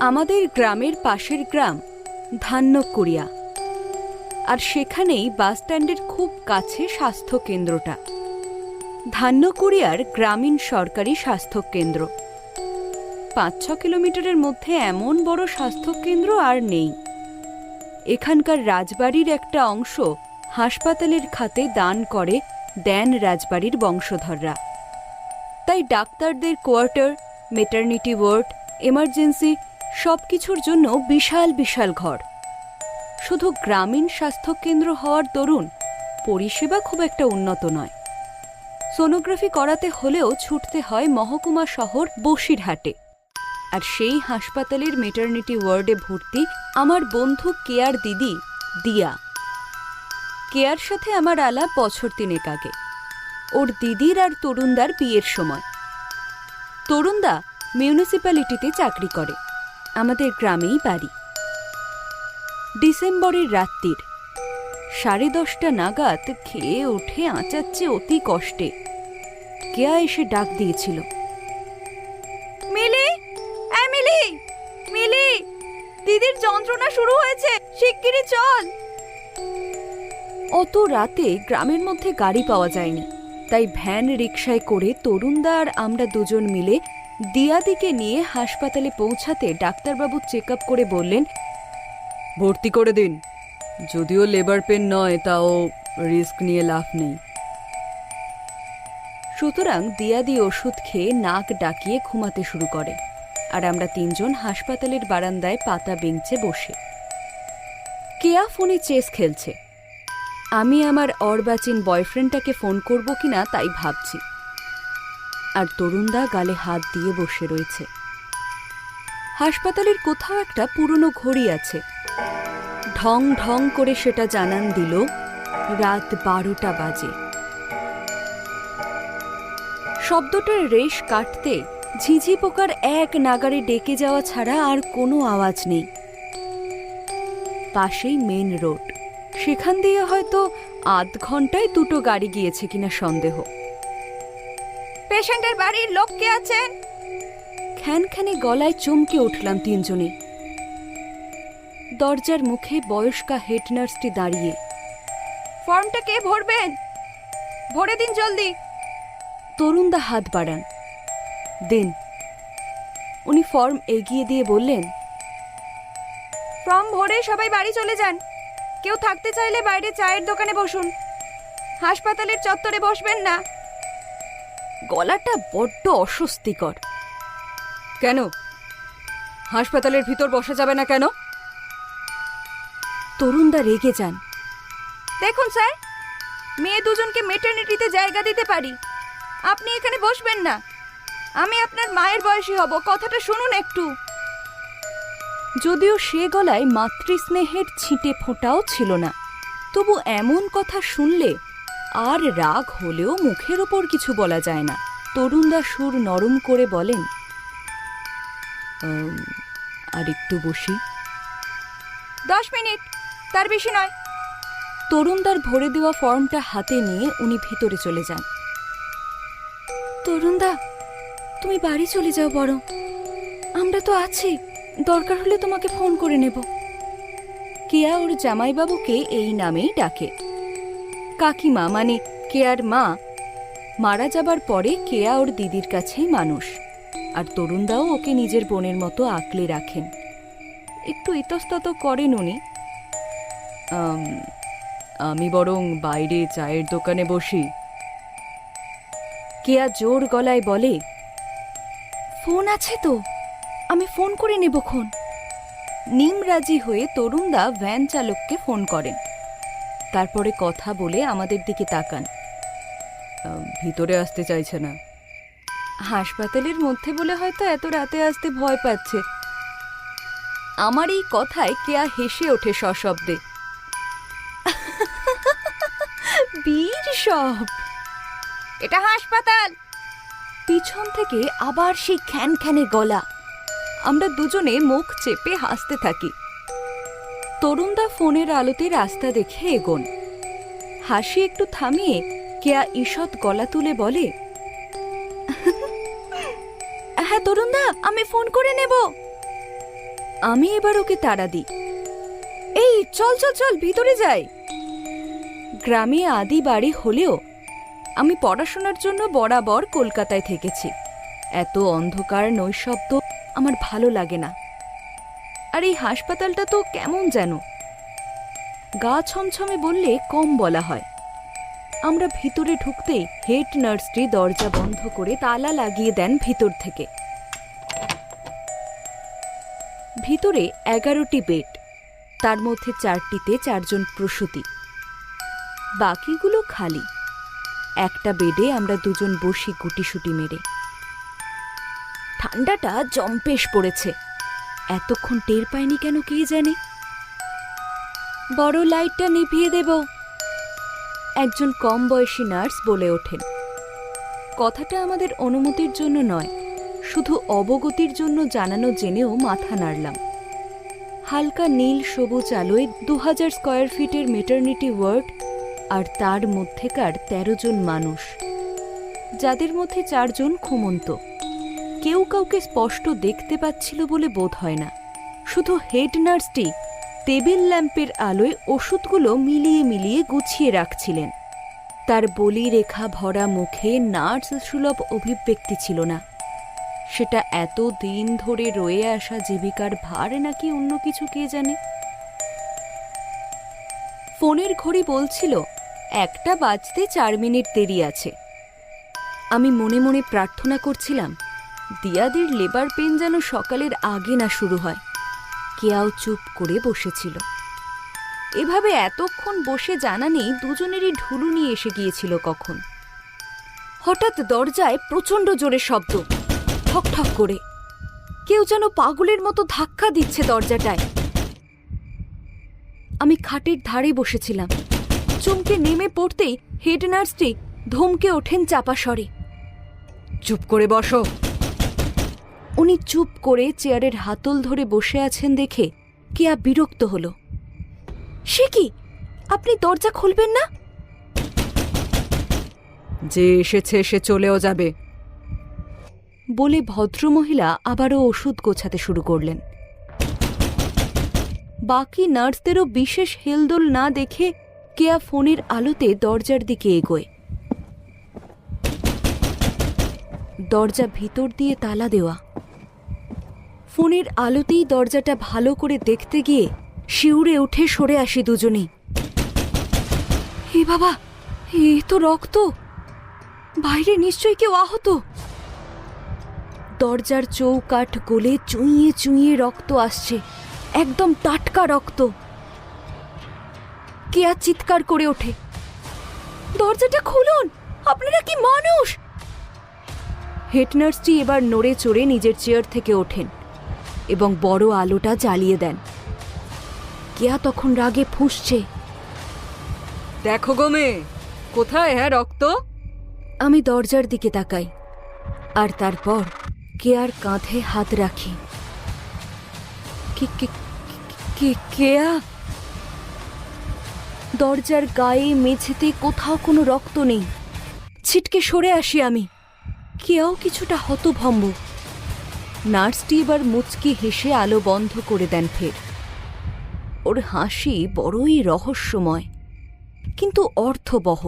আমাদের গ্রামের পাশের গ্রাম ধান্যকুড়িয়া, আর সেখানেই বাসস্ট্যান্ডের খুব কাছে স্বাস্থ্য কেন্দ্রটা। ধান্যকুড়িয়ার গ্রামীণ সরকারি স্বাস্থ্য কেন্দ্র। ৫-৬ কিলোমিটারের মধ্যে এমন বড় স্বাস্থ্য কেন্দ্র আর নেই। এখানকার রাজবাড়ির একটা অংশ হাসপাতালের খাতে দান দেন রাজবাড়ির বংশধররা। তাই ডাক্তারদের কোয়ার্টার, মেটারনিটি ওয়ার্ড, এমার্জেন্সি সবকিছুর জন্য বিশাল বিশাল ঘর। শুধু গ্রামীণ স্বাস্থ্যকেন্দ্র হওয়ার দরুন পরিষেবা খুব একটা উন্নত নয়। সোনোগ্রাফি করাতে হলেও ছুটতে হয় মহকুমা শহর বসিরহাটে। আর সেই হাসপাতালের মেটারনিটি ওয়ার্ডে ভর্তি আমার বন্ধু কেয়ার দিদি দিয়া। কেয়ার সাথে আমার আলাপ বছর ৩ আগে, ওর দিদির আর তরুণদার বিয়ের সময়। তরুণদা মিউনিসিপ্যালিটিতে চাকরি করে, আমাদের গ্রামেই বাড়ি। ডিসেম্বরের রাত্রির 10:30 নাগাদ খেয়ে উঠে আঁচাচ্ছে অতি কষ্টে। কেয়া এসে ডাক দিয়েছিল, মিলি, মিলি, মিলি, দিদির যন্ত্রণা শুরু হয়েছে, শিগগিরই চল। অত রাতে গ্রামের মধ্যে গাড়ি পাওয়া যায়নি, তাই ভ্যান রিকশায় করে তরুণদা আর আমরা দুজন মিলে দিয়াদিকে নিয়ে হাসপাতালে পৌঁছাতে ডাক্তারবাবু চেক আপ করে বললেন, ভর্তি করে দিন। যদিও লেবার পেন নয়, তাও রিস্ক নিয়ে লাভ নেই। সুতরাং দিয়াদি ওষুধ খেয়ে নাক ডাকিয়ে ঘুমাতে শুরু করে, আর আমরা ৩ জন হাসপাতালের বারান্দায় পাতা বেঞ্চে বসে। কেয়া ফোনে চেস খেলছে। আমি আমার অর্বাচীন বয়ফ্রেন্ডটাকে ফোন করব কিনা তাই ভাবছি। আর তরুণদা গালে হাত দিয়ে বসে রয়েছে। হাসপাতালের কোথাও একটা পুরনো ঘড়ি আছে। ঢং ঢং করে সেটা জানান দিল রাত 12টা বাজে। শব্দটার রেশ কাটতে ঝিঝি পোকার এক নাগারে ডেকে যাওয়া ছাড়া আর কোনো আওয়াজ নেই। পাশেই মেন রোড, সেখান দিয়ে হয়তো আধ ঘন্টায় 2টো গাড়ি গিয়েছে কিনা সন্দেহ। পেশেন্টের বাড়ির লোক কে আছেন? খ্যানখ্যানে গলায় চমকে উঠলাম 3 জনে। দরজার মুখে বয়স্কা হেড নার্সটি দাঁড়িয়ে। ফর্মটা কে ভরবেন? ভরে দিন জলদি। তরুণদা হাত বাড়ান। দিন। উনি ফর্ম এগিয়ে দিয়ে বললেন, ফর্ম ভরে সবাই বাড়ি চলে যান। কেউ থাকতে চাইলে বাইরে চায়ের দোকানে বসুন, হাসপাতালের চত্বরে বসবেন না। গলাটা বড্ড অস্বস্তিকর। কেন? হাসপাতালের ভিতর বসা যাবে না কেন? তরুণদা রেগে যান। দেখুন স্যার, মেয়ে দুজনকে মেটারনিটিতে জায়গা দিতে পারি, আপনি এখানে বসবেন না। আমি আপনার মায়ের বয়সী হব, কথাটা শুনুন একটু। যদিও সে গলায় মাতৃস্নেহের ছিটে ফোঁটাও ছিল না, তবু এমন কথা শুনলে আর রাগ হলেও মুখের ওপর কিছু বলা যায় না। তরুণদা সুর নরম করে বলেন, আর একটু বসি। 10 মিনিট, তার বেশি নয়। তরুণদার ভরে দেওয়া ফর্মটা হাতে নিয়ে উনি ভিতরে চলে যান। তরুণদা, তুমি বাড়ি চলে যাও বরং, আমরা তো আছি, দরকার হলে তোমাকে ফোন করে নেব। কেয়া ওর জামাইবাবুকে এই নামেই ডাকে। কাকিমা মানে কেয়ার মা মারা যাবার পরে কেয়া ওর দিদির কাছেই মানুষ, আর তরুণদাও ওকে নিজের বোনের মতো আঁকলে রাখেন। একটু ইতস্তত করেন উনি। আমি বরং বাইরে চায়ের দোকানে বসি। কেয়া জোর গলায় বলে, ফোন আছে তো, আমি ফোন করে নেবক্ষণ। নিমরাজি হয়ে তরুণদা ভ্যান চালককে ফোন করেন। তারপরে কথা বলে আমাদের দিকে তাকান। ভিতরে আসতে চাইছে না। হাসপাতালের মধ্যে বলে হয়তো এত রাতে আসতে ভয় পাচ্ছে। আমার এই কথায় কেয়া হেসে ওঠে সশব্দে। বীর সব, এটা হাসপাতাল। পিছন থেকে আবার সেই খ্যানখ্যানে গলা। আমরা দুজনে মুখ চেপে হাসতে থাকি। তরুণদা ফোনের আলোতে রাস্তা দেখে এগোন। হাসি একটু থামিয়ে কেয়া ঈষৎ গলা তুলে বলে, হ্যাঁ তরুণদা, আমি ফোন করে নেব। আমি এবার ওকে তাড়া দিই, এই চল চল চল ভিতরে যাই। গ্রামে আদি বাড়ি হলেও আমি পড়াশোনার জন্য বরাবর কলকাতায় থেকেছি। এত অন্ধকার নৈশব্দ আমার ভালো লাগে না। আর এই হাসপাতালটা তো কেমন যেন, গা ছমছমে বললে কম বলা হয়। আমরা ভিতরে ঢুকতেই হেড নার্সটি দরজা বন্ধ করে তালা লাগিয়ে দেন ভিতর থেকে। ভিতরে 11টি বেড, তার মধ্যে 4টিতে 4 জন প্রসূতি, বাকিগুলো খালি। একটা বেডে আমরা 2 জন বসি গুটিসুটি মেরে। ঠান্ডাটা জম্পেশ পড়েছে, এতক্ষণ টের পাইনি কেন কে জানে। বড় লাইটটা নিভিয়ে দেব, একজন কম বয়সী নার্স বলে ওঠেন। কথাটা আমাদের অনুমতির জন্য নয়, শুধু অবগতির জন্য জানানো জেনেও মাথা নাড়লাম। হালকা নীল সবুজ আলোয় 2000 স্কয়ার ফিটের মেটারনিটি ওয়ার্ড, আর তার মধ্যেকার 13 জন মানুষ, যাদের মধ্যে 4 জন ঘুমন্ত। কেউ কাউকে স্পষ্ট দেখতে পাচ্ছিল বলে বোধ হয় না। শুধু হেড নার্সটি টেবিল ল্যাম্পের আলোয় ওষুধগুলো মিলিয়ে মিলিয়ে গুছিয়ে রাখছিলেন। তার বলি রেখা ভরা মুখে নার্স সুলভ অভিব্যক্তি ছিল না। সেটা এত দিন ধরে রয়ে আসা জীবিকার ভার নাকি অন্য কিছু কে জানে। ফোনের ঘড়ি বলছিল 1টা বাজতে 4 মিনিট দেরি আছে। আমি মনে মনে প্রার্থনা করছিলাম দিয়াদের লেবার পেন যেন সকালের আগে না শুরু হয়। কেয়াও চুপ করে বসেছিল। এভাবে এতক্ষণ বসে জানা নেই দুজনেরই ঢুলু নিয়ে এসে গিয়েছিল কখন। হঠাৎ দরজায় প্রচণ্ড জোরে শব্দ, ঠক ঠক করে। কেউ যেন পাগলের মতো ধাক্কা দিচ্ছে দরজাটায়। আমি খাটের ধারে বসেছিলাম। চমকে নেমে পড়তেই হেড নার্সটি ধমকে ওঠেন চাপা স্বরে, চুপ করে বসো। উনি চুপ করে চেয়ারের হাতল ধরে বসে আছেন দেখে কেয়া বিরক্ত হল। সে কি, আপনি দরজা খুলবেন না? যে এসেছে সে চলেও যাবে বলে ভদ্রমহিলা আবারও ওষুধ গোছাতে শুরু করলেন। বাকি নার্সদেরও বিশেষ হেলদোল না দেখে কেয়া ফোনের আলোতে দরজার দিকে এগোয়। দরজা ভিতর দিয়ে তালা দেওয়া। ফোনের আলোতেই দরজাটা ভালো করে দেখতে গিয়ে শিউরে উঠে সরে আসি দুজনেই। হে বাবা, এ তো রক্ত! বাইরে নিশ্চয়ই কেউ আহত। দরজার চৌকাঠ গলে চুইয়ে চুইয়ে রক্ত আসছে, একদম টাটকা রক্ত। কেয়া চিৎকার করে ওঠে, দরজাটা খুলুন, আপনারা কি মানুষ? হেড নার্সটি এবার নড়ে চড়ে নিজের চেয়ার থেকে ওঠেন এবং বড় আলোটা জ্বালিয়ে দেন। কেয়া তখন রাগে ফুঁসছে, দেখো গো মেয়ে, কোথায় হ্যাঁ রক্ত? আমি দরজার দিকে তাকাই আর তারপর কেয়ার কাঁধে হাত রাখি। কেয়া? দরজার গায়ে মেঝেতে কোথাও কোনো রক্ত নেই। ছিটকে সরে আসি আমি। কেয়াও কিছুটা হতভম্ব। নার্সটি এবার মুচকি হেসে আলো বন্ধ করে দেন ফের। ওর হাসি বড়ই রহস্যময়, কিন্তু অর্থবহ।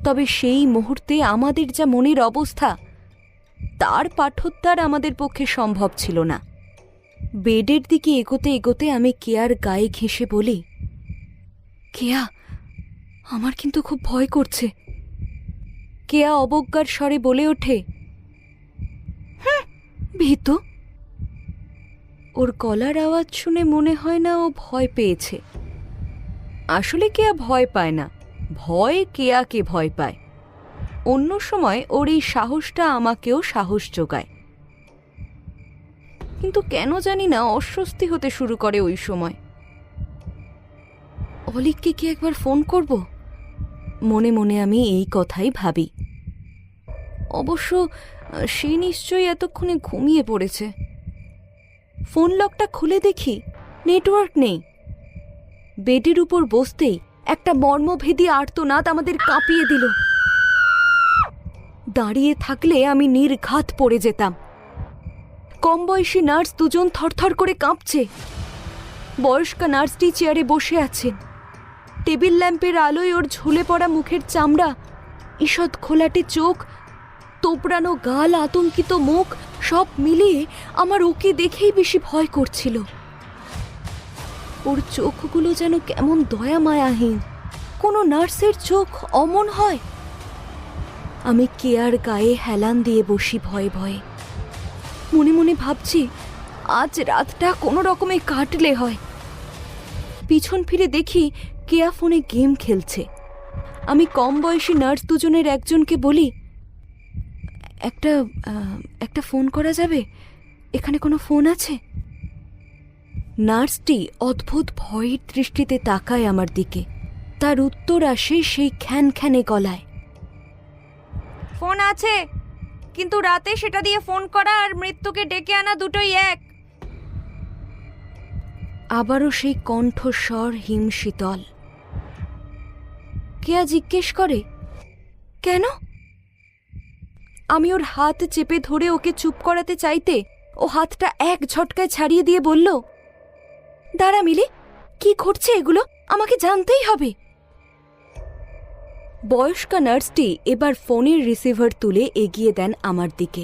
তবে সেই মুহূর্তে আমাদের যা মনের অবস্থা, তার পাঠোদ্ধার আমাদের পক্ষে সম্ভব ছিল না। বেডের দিকে এগোতে এগোতে আমি কেয়ার গায়ে ঘেঁষে বলি, কেয়া, আমার কিন্তু খুব ভয় করছে। কেয়া অবজ্ঞার স্বরে বলে ওঠে, ভীতু। ওর গলার আওয়াজ শুনে মনে হয় না ও ভয় পেয়েছে। আসলে কেয়া ভয় পায় না, ভয় কেয়াকে ভয় পায়। অন্য সময় ওর এই সাহসটা আমাকেও সাহস যোগায়, কিন্তু কেন জানি না অস্বস্তি হতে শুরু করে ওই সময়। অলিককে কি একবার ফোন করব? মনে মনে আমি এই কথাই ভাবি। অবশ্য সে নিশ্চয়ই এতক্ষণে ঘুমিয়ে পড়েছে। ফোন লকটা খুলে দেখি নেটওয়ার্ক নেই। বেডের উপর বসতেই একটা মর্মভেদী আর্তনাদ আমাদের কাঁপিয়ে দিল। দাঁড়িয়ে থাকলে আমি নির্ঘাত পড়ে যেতাম। কম বয়সী নার্স দুজন থরথর করে কাঁপছে। বয়স্কা নার্সটি চেয়ারে বসে আছেন। টেবিল ল্যাম্পের আলোয় ওর ঝুলে পড়া মুখের চামড়া, ঈষৎ খোলাটে চোখ, তোপড়ানো গাল, আতঙ্কিত মুখ, সব মিলিয়ে আমার ওকে দেখেই বেশি ভয় করছিল। ওর চোখগুলো যেন কেমন দয়া মায়াহীন। কোনো নার্সের চোখ অমন হয়? আমি কেয়ার গায়ে হেলান দিয়ে বসি ভয়ে ভয়ে। মনে মনে ভাবছি আজ রাতটা কোনো রকমে কাটলে হয়। পিছন ফিরে দেখি কেয়া ফোনে গেম খেলছে। আমি কম বয়সী নার্স দুজনের একজনকে বলি, একটা ফোন করা যাবে? এখানে কোনো ফোন আছে? নার্সটি অদ্ভুত ভয়ের দৃষ্টিতে তাকায় আমার দিকে। তার উত্তর আসে সেই খ্যানখ্যানে গলায়, ফোন আছে, কিন্তু রাতে সেটা দিয়ে ফোন করা আর মৃত্যুকে ডেকে আনা দুটোই এক। আবারও সেই কণ্ঠস্বর হিমশীতল। কেয়া জিজ্ঞেস করে, কেন? আমি ওর হাত চেপে ধরে ওকে চুপ করাতে চাইতে ও হাতটা এক ঝটকায় ছাড়িয়ে দিয়ে বলল, দাঁড়া মিলি, কি ঘটছে এগুলো? আমাকে জানতেই হবে। বয়স্কা নার্সটি এবার ফোনের রিসিভার তুলে এগিয়ে দেন আমার দিকে।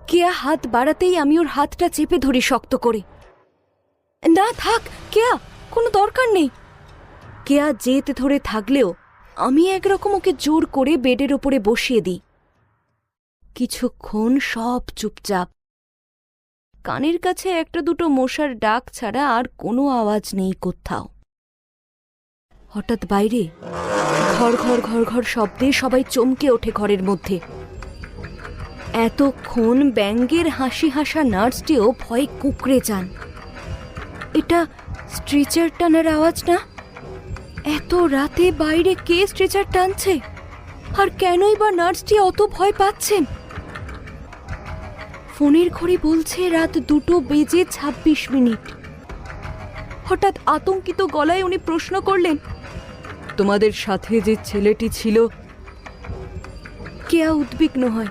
কেয়া হাত বাড়াতেই আমি ওর হাতটা চেপে ধরি শক্ত করে। না থাক কেয়া, কোনো দরকার নেই। কেয়া জেদ ধরে থাকলেও আমি একরকম ওকে জোর করে বেডের ওপরে বসিয়ে দিই। কিছুক্ষণ সব চুপচাপ। কানের কাছে একটা দুটো মশার ডাক ছাড়া আর কোনো আওয়াজ নেই কোথাও। হঠাৎ বাইরে ঘর ঘর ঘর ঘর শব্দে সবাই চমকে ওঠে ঘরের মধ্যে। এতক্ষণ ব্যাঙ্গের হাসি হাসা নার্সটিও ভয়ে কুঁকড়ে যান। এটা স্ট্রেচার টানার আওয়াজ না? এত রাতে বাইরে কে স্ট্রেচার টানছে? আর কেনই বা নার্সটি অত ভয় পাচ্ছেন? ফোনের ঘড়ি বলছে রাত 2:26। হঠাৎ আতঙ্কিত গলায় উনি প্রশ্ন করলেন, তোমাদের সাথে যে ছেলেটি ছিল? কেয়া উদ্বিগ্ন হয়,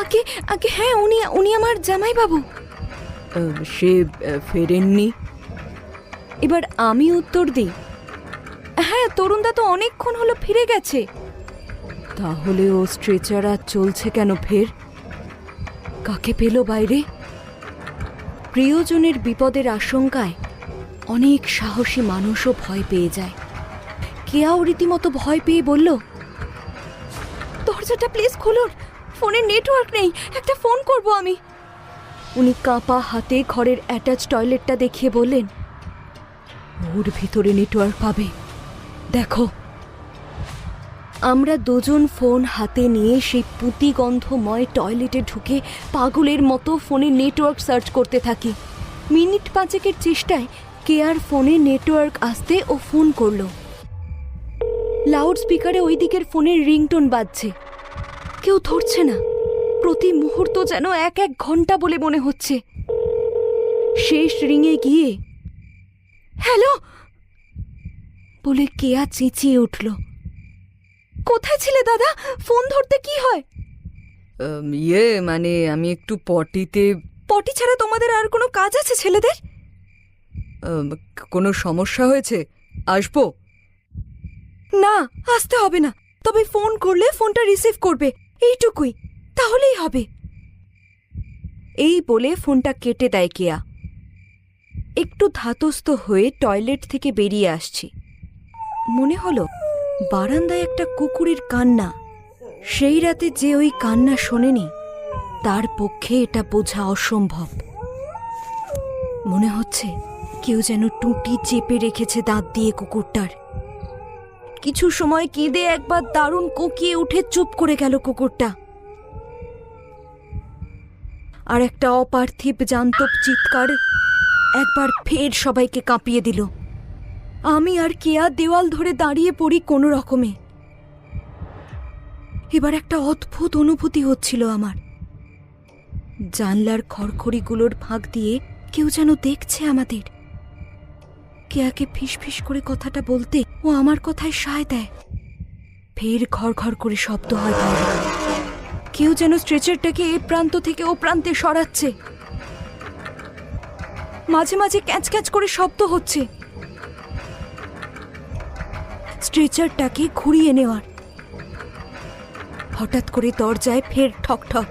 আগে আগে হ্যাঁ, উনি আমার জামাইবাবু। সে ফেরেননি? এবার আমি উত্তর দিই, হ্যাঁ, তরুণদা তো অনেকক্ষণ হলো ফিরে গেছে। তাহলে ও স্ট্রেচার আর চলছে কেন ফের? কাকে পেল বাইরে? প্রিয়জনের বিপদের আশঙ্কায় অনেক সাহসী মানুষও ভয় পেয়ে যায়। কেয়াও রীতিমতো ভয় পেয়ে বলল, দরজাটা প্লিজ খুলুন, ফোনের নেটওয়ার্ক নেই, একটা ফোন করব আমি। উনি কাঁপা হাতে ঘরের অ্যাটাচ টয়লেটটা দেখিয়ে বললেন, ওর ভিতরে নেটওয়ার্ক পাবে, দেখো। আমরা দুজন ফোন হাতে নিয়ে সেই পুঁতিগন্ধময় টয়লেটে ঢুকে পাগলের মতো ফোনে নেটওয়ার্ক সার্চ করতে থাকি। মিনিট 5 চেষ্টায় কেয়ার ফোনে নেটওয়ার্ক আসতে ও ফোন করল। লাউড স্পিকারে ওই দিকের ফোনের রিংটোন বাজছে। কেউ ধরছে না। প্রতি মুহূর্ত যেন এক ঘন্টা বলে মনে হচ্ছে। শেষ রিংয়ে গিয়ে হ্যালো বলে কেয়া চেঁচিয়ে উঠল, কোথায় ছিলে দাদা? ফোন ধরতে কি হয়? মানে আমি একটু পটিতে। পটি ছাড়া তোমাদের আর কোনো কাজ আছে ছেলেদের? কোনো সমস্যা হয়েছে? আসবো? না, আসতে হবে না, তবে ফোন করলে ফোনটা রিসিভ করবে, এইটুকুই, তাহলেই হবে। এই বলে ফোনটা কেটে দেয় কেয়া। একটু ধাতস্থ হয়ে টয়লেট থেকে বেরিয়ে আসছি। মনে হলো বারান্দায় একটা কুকুরের কান্না। সেই রাতে যে ওই কান্না শোনেনি তার পক্ষে এটা বোঝা অসম্ভব। মনে হচ্ছে কেউ যেন টুটি চেপে রেখেছে দাঁত দিয়ে কুকুরটার। কিছু সময় কেঁদে একবার দারুণ কোকিয়ে উঠে চুপ করে গেল কুকুরটা। আর একটা অপার্থিব জান্তব চিৎকার একবার ফের সবাইকে কাঁপিয়ে দিল। আমি আর কেয়া দেওয়াল ধরে দাঁড়িয়ে পড়ি কোনো রকমে। এবার একটা অদ্ভুত অনুভূতি হচ্ছিল আমার। জানলার খড়খড়িগুলোর ফাঁক দিয়ে কেউ যেন দেখছে আমাদের। কেয়াকে ফিসফিস করে কথাটা বলতে ও আমার কথায় সায় দেয়। ফের ঘর ঘর করে শব্দ হয় বাইরে। কেউ যেন স্ট্রেচারটাকে এ প্রান্ত থেকে ও প্রান্তে সরাচ্ছে। মাঝে মাঝে ক্যাচ ক্যাচ করে শব্দ হচ্ছে। স্ট্রেচারটাকে ঘুরিয়ে নেওয়ার। হঠাৎ করে দরজায় ফের ঠক ঠক।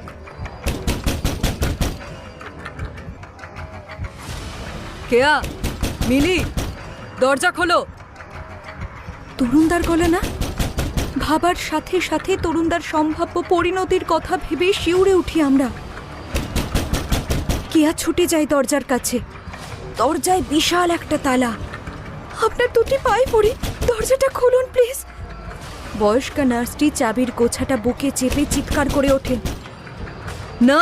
কেয়া, মিলি, দরজা খোলো। তরুণদার গলা না? ভাবার সাথে সাথে তরুণদার সম্ভাব্য পরিণতির কথা ভেবে শিউরে উঠি আমরা। কেয়া ছুটে যায় দরজার কাছে। দরজায় বিশাল একটা তালা। আপনার দুটি পায়ে পড়ি, দরজাটা খুলুন প্লিজ। বয়স্কা নার্সটি চাবির গোছাটা বুকে চেপে চিৎকার করে ওঠেন, না,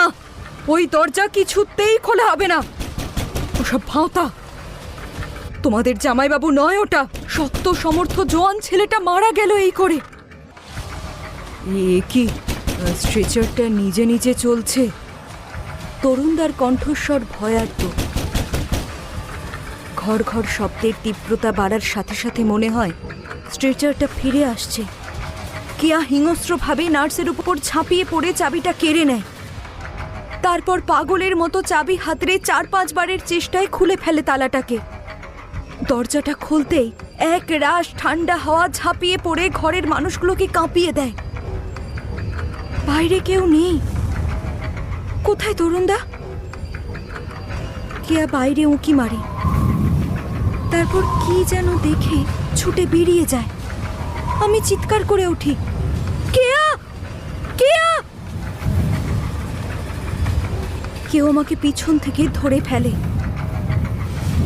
ওই দরজা কিছুতেই খোলা হবে না। ওসব ভাঁওতা। তোমাদের জামাইবাবু নয় ওটা। শক্ত সমর্থ জোয়ান ছেলেটা মারা গেল এই করে। এ কি, স্ট্রেচারটা নিজে নিজে চলছে। তরুণদার কণ্ঠস্বর ভয়ার্ত। ঘর ঘর শব্দের তীব্রতা বাড়ার সাথে সাথে মনে হয় স্ট্রেচারটা ফিরে আসছে। কেয়া হিংস্রভাবে নার্সের উপর ঝাঁপিয়ে পড়ে চাবিটা কেড়ে নেয়। তারপর পাগলের মতো চাবি হাতড়ে 4-5 বারের চেষ্টায় খুলে ফেলে তালাটাকে। দরজাটা খুলতেই এক রাশ ঠান্ডা হাওয়া ঝাঁপিয়ে পড়ে ঘরের মানুষগুলোকে কাঁপিয়ে দেয়। বাইরে কেউ নেই। কোথায় তরুণদা? কেয়া বাইরে উঁকি মারে। তারপর কি যেন দেখে ছুটে বেরিয়ে যায়। আমি চিৎকার করে উঠি, কেয়া, কেয়া! কেউ আমাকে পিছন থেকে ধরে ফেলে।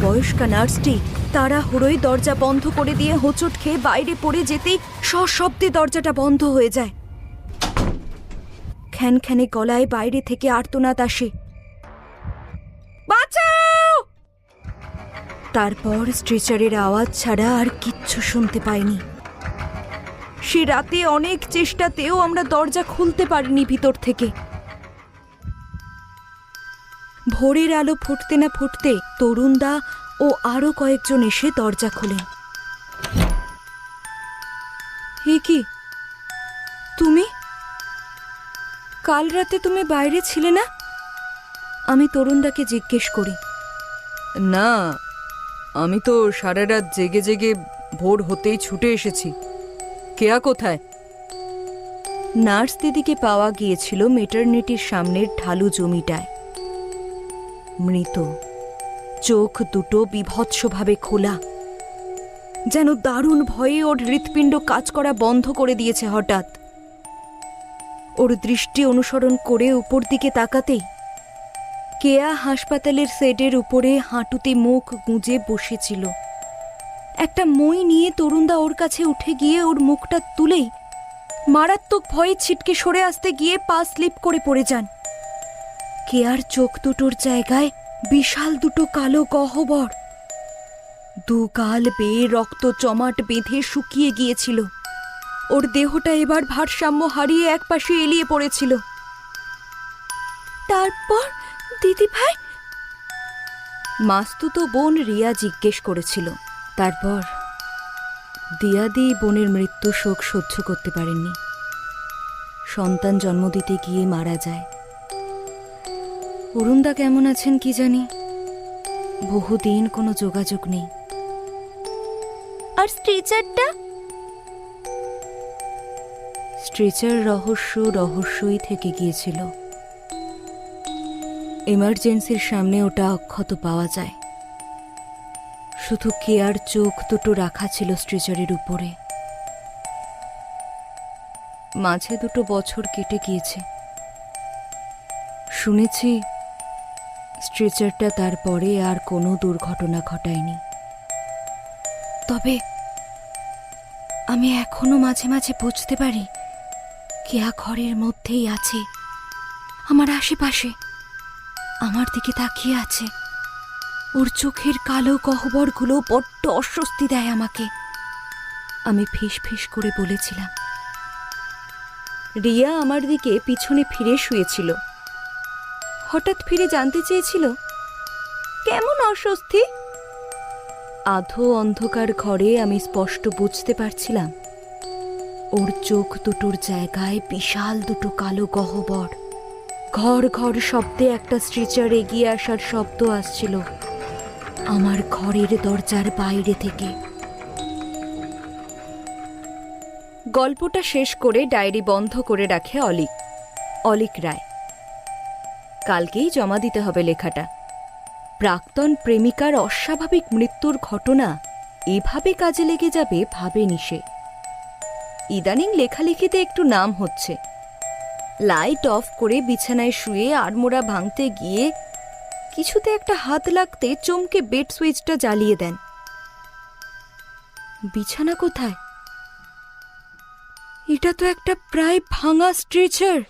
বয়স্কা নার্সটি তাড়াহুড়োয় দরজা বন্ধ করে দিয়ে হোঁচট খেয়ে বাইরে পড়ে যেতেই সশব্দে দরজাটা বন্ধ হয়ে যায়। খ্যানখ্যানে গলায় বাইরে থেকে আর্তনাদ আসে, বাঁচাও! তারপর স্ট্রেচারের আওয়াজ ছাড়া আর কিচ্ছু শুনতে পাইনি। সে রাতে অনেক চেষ্টাতেও আমরা দরজা খুলতে পারিনি ভিতর থেকে। ভোরের আলো ফুটতে না ফুটতে তরুণদা ও আরো কয়েকজন এসে দরজা খোলেন। হে কি, তুমি? কাল রাতে তুমি বাইরে ছিলে না? আমি তরুণদাকে জিজ্ঞেস করি। না, আমি তো সারা রাত জেগে জেগে ভোর হতেই ছুটে এসেছি। কেয়া কোথায়? নার্স দিদিকে পাওয়া গিয়েছিল মেটারনিটির সামনের ঢালু জমিটায়। মৃত, চোখ দুটো বিভৎসভাবে খোলা, যেন দারুণ ভয়ে ওর হৃৎপিণ্ড কাজ করা বন্ধ করে দিয়েছে হঠাৎ। ওর দৃষ্টি অনুসরণ করে উপর দিকে তাকাতেই কেয়া হাসপাতালের সেডের উপরে হাঁটুতে মুখ গুঁজে বসেছিল। একটা মই নিয়ে তরুণদা ওর কাছে উঠে গিয়ে ওর মুখটা তুলেই মারাত্মক ভয়ে ছিটকে সরে আসতে গিয়ে পা স্লিপ করে পড়ে যান। কেয়ার চোখ দুটোর জায়গায় বিশাল দুটো কালো গহ্বর। দু গাল বেয়ে রক্ত জমাট বেঁধে শুকিয়ে গিয়েছিল। ওর দেহটা এবার ভারসাম্য হারিয়ে একপাশে এলিয়ে পড়েছিল। তারপর দিদি ভাই? মাস্তুতো বোন রিয়া জিজ্ঞেস করেছিল। তারপর দিয়াদি বোনের মৃত্যু শোক সহ্য করতে পারেননি। সন্তান জন্ম দিতে গিয়ে মারা যায়। অরুণদা কেমন আছেন কি জানি, বহুদিন কোনো যোগাযোগ নেই। আর স্ট্রেচারটা? স্ট্রেচার রহস্যই থেকে গিয়েছিল। এমার্জেন্সির সামনে ওটা অক্ষত পাওয়া যায়। শুধু কেয়ার চোখ দুটো রাখা ছিল স্ট্রেচারের উপরে। মাঝে 2 বছর কেটে গিয়েছে। শুনেছি স্ট্রেচারটা তারপরে আর কোনো দুর্ঘটনা ঘটায়নি। তবে আমি এখনো মাঝে মাঝে বুঝতে পারি কেয়া ঘরের মধ্যেই আছে, আমার আশেপাশে, আমার দিকে তাকিয়ে আছে। ওর চোখের কালো গহ্বরগুলো বড্ড অস্বস্তি দেয় আমাকে। আমি ফিস ফিস করে বলেছিলাম। রিয়া আমার দিকে পিছনে ফিরে শুয়েছিল। হঠাৎ ফিরে জানতে চেয়েছিল, কেমন অস্বস্তি? আধো অন্ধকার ঘরে আমি স্পষ্ট বুঝতে পারছিলাম ওর চোখ দুটোর জায়গায় বিশাল দুটো কালো গহ্বর। ঘর ঘর শব্দে একটা স্ট্রেচার এগিয়ে আসার শব্দ আসছিল আমার ঘরের দরজার বাইরে থেকে। গল্পটা শেষ করে ডায়েরি বন্ধ করে রাখে অলিক। অলিক রায়। কালকেই জমা দিতে হবে লেখাটা। প্রাক্তন প্রেমিকার অস্বাভাবিক মৃত্যুর ঘটনা এভাবে কাজে লেগে যাবে ভাবেনি সে। ইদানিং লেখালেখিতে একটু নাম হচ্ছে। লাইট অফ করে বিছানায় শুয়ে আড়মোড়া ভাঙতে গিয়ে কিছুতে একটা হাত লাগতে চমকে বেড সুইচটা জ্বালিয়ে দেন। বিছানা কোথায়? এটা তো একটা প্রায় ভাঙা স্ট্রেচার।